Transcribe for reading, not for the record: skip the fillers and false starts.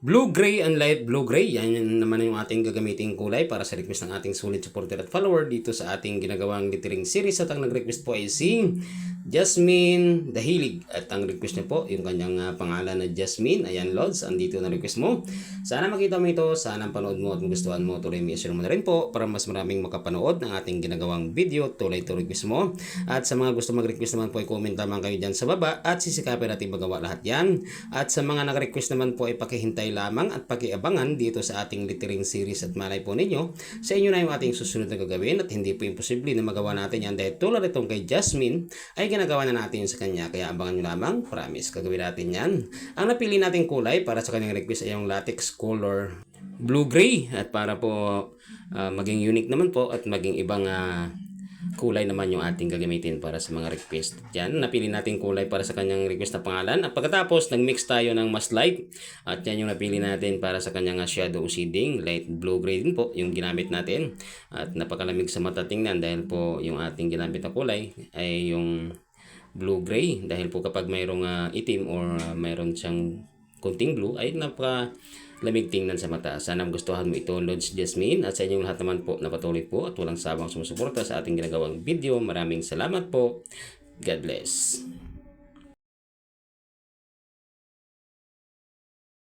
Blue gray and light blue gray, yan naman yung ating gagamiting kulay para sa request ng ating solid supporter at follower dito sa ating ginagawang lettering series. At ang nag-request po ay si Jasmine Dahilig. At ang request niya po, yung kanyang pangalan na Jasmine. Ayan Lods, andito na request mo. Sana makita mo ito, sana panood mo at gustuhan mo. Tuloy mo i-share mo na rin po para mas maraming makapanood ng ating ginagawang video. Tuloy to request mo. At sa mga gusto mag-request naman po ay comment lamang kayo dyan sa baba at sisikapin natin magawa lahat yan. At sa mga nag-request naman po ay pakihintay lamang at pakiabangan dito sa ating lettering series at malay po ninyo sa inyo na yung ating susunod na gagawin at hindi po imposible na magawa natin yan dahil tulad itong kay Jasmine ay ginagawa na natin sa kanya, kaya abangan nyo lamang, promise gagawin natin yan. Ang napili nating kulay para sa kanyang request ay yung latex color blue gray at para po maging unique naman po at maging ibang kulay naman yung ating gagamitin para sa mga request. Yan, napili natin kulay para sa kanyang request na pangalan. At pagkatapos, nag-mix tayo ng mas light. At yan yung napili natin para sa kanyang shadow shading. Light blue-gray din po yung ginamit natin. At napakalamig sa mata tingnan dahil po yung ating ginamit na kulay ay yung blue-gray. Dahil po kapag mayroong itim or mayroon siyang kunting blue ay lamig tingnan sa mata. Sana gustuhan mo ito, Lods Jasmine, at sa inyong lahat naman po na patuloy po at walang sabang sumusuporta sa ating ginagawang video. Maraming salamat po. God bless.